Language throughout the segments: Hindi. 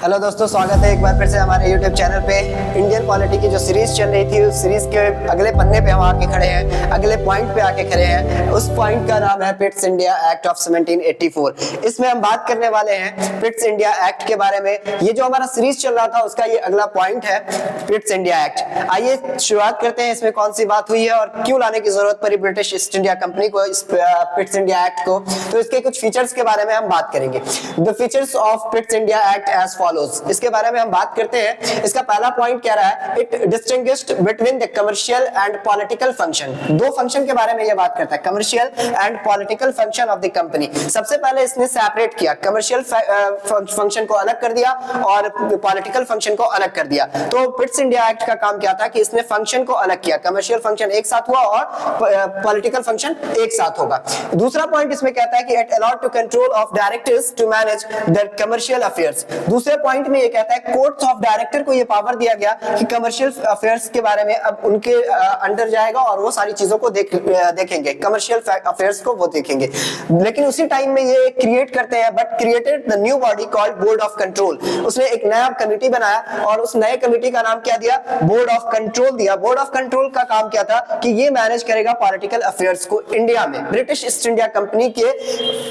हेलो दोस्तों, स्वागत है एक बार फिर से हमारे YouTube चैनल पे। इंडियन पॉलिटी की जो सीरीज चल रही थी, उस सीरीज के अगले पन्ने पे हम आके खड़े हैं, अगले पॉइंट पे आके खड़े हैं। उस पॉइंट का नाम है पिट्स इंडिया एक्ट ऑफ 1784। इसमें हम बात करने वाले हैं पिट्स इंडिया एक्ट के बारे में। ये जो हमारा सीरीज चल रहा था उसका ये अगला पॉइंट है पिट्स इंडिया एक्ट। आइए शुरुआत करते हैं, इसमें कौन सी बात हुई है और क्यों लाने की जरूरत पड़ी ब्रिटिश ईस्ट इंडिया कंपनी को इस पिट्स इंडिया एक्ट को। तो इसके कुछ फीचर्स के बारे में हम बात करेंगे। The features of Pitts India act as follows, इसके बारे में हम बात करते हैं। इसका पहला पॉइंट कह रहा है it distinguished between the commercial and political function. दो फंक्शन के बारे में ये बात करता है, commercial and political function of the company. सबसे पहले इसने सेपरेट किया, कमर्शियल फंक्शन को अलग कर दिया और पॉलिटिकल फंक्शन को अलग कर दिया। तो पिट्स इंडिया एक्ट का काम क्या था कि इसने फंक्शन को अलग किया, कमर्शियल फंक्शन एक साथ हुआ और पॉलिटिकल फंक्शन एक साथ होगा। दूसरा पॉइंट इसमें कहता है कि it allowed to control of directors to manage their commercial affairs. दूसरे पॉइंट में ये कहता है कोर्ट्स ऑफ डायरेक्टर को ये पावर दिया गया कि कमर्शियल अफेयर्स के बारे में अब उनके अंडर जाएगा और वो सारी चीजों को देखेंगे, कमर्शियल अफेयर्स को वो देखेंगे। लेकिन उसी टाइम में ये क्रिएट करते हैं, but created the new body called board of control. उसने एक नया कमिटी बनाया और उस नए कमिटी का नाम क्या दिया, बोर्ड ऑफ कंट्रोल दिया। बोर्ड ऑफ कंट्रोल का काम क्या था कि ये मैनेज करेगा पॉलिटिकल अफेयर्स को इंडिया में। ब्रिटिश ईस्ट इंडिया कंपनी के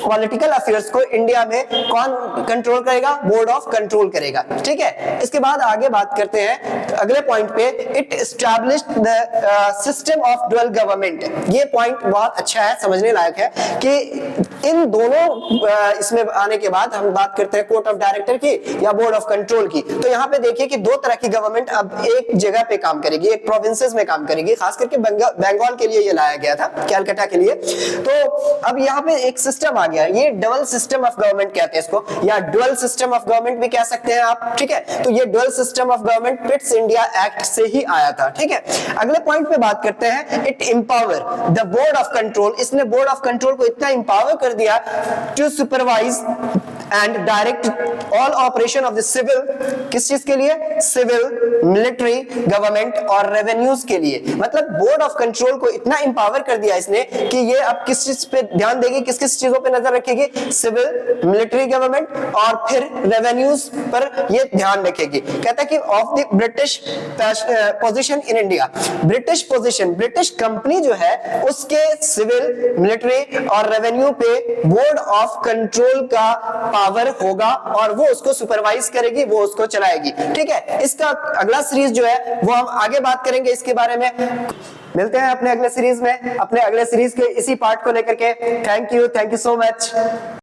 पॉलिटिकल अफेयर्स को इंडिया में कौन कंट्रोल करेगा, बोर्ड ऑफ कंट्रोल करेगा। ठीक है, इसके बाद आगे बात करते हैं अगले पॉइंट पे। It established the system of dual government. ये पॉइंट बहुत अच्छा है, समझने लायक है कि इन दोनों इसमें आने के बाद हम बात करते हैं कोर्ट ऑफ डायरेक्टर की या बोर्ड ऑफ कंट्रोल की। तो यहाँ पे देखिए कि दो तरह की गवर्नमेंट अब एक जगह पे काम करेगी, एक प्रोविंसेस में काम करेगी। खास करके बंगाल के लिए ये लाया गया था, कैलकाटा के लिए। तो अब यहाँ पे एक सिस्टम आ गया, ये डबल सिस्टम ऑफ गवर्नमेंट कहते हैं इसको, या डुअल सिस्टम ऑफ गवर्नमेंट भी कह सकते हैं आप। ठीक है, तो ये dual system of government पिट्स India act से ही आया था। ठीक है, अगले पॉइंट पे बात करते हैं। It empower the board of control. इसने बोर्ड ऑफ कंट्रोल को इतना एम्पावर कर दिया to supervise and direct all operation of the civil. किस चीज के लिए, सिविल, मिलिट्री, गवर्नमेंट और रेवेन्यूज के लिए। मतलब बोर्ड ऑफ कंट्रोल को इतना एम्पावर कर दिया इसने कि ये अब किस चीज पे ध्यान देगी, किस किस चीजों पे नजर रखेगी, सिविल, मिलिट्री, गवर्नमेंट और फिर रेवेन्यूज पर ये ध्यान रखेगी। कहता है कि of the British position in India. British position, British company जो है उसके सिविल, मिलिट्री और रेवेन्यू पे बोर्ड ऑफ कंट्रोल का पावर होगा और वो उसको सुपरवाइज करेगी, वो उसको चलाएगी। ठीक है, इसका अगला सीरीज जो है वो हम आगे बात करेंगे इसके बारे में। मिलते हैं अपने अगले सीरीज में, अपने अगले सीरीज के इसी पार्ट को लेकर के। Thank you so much.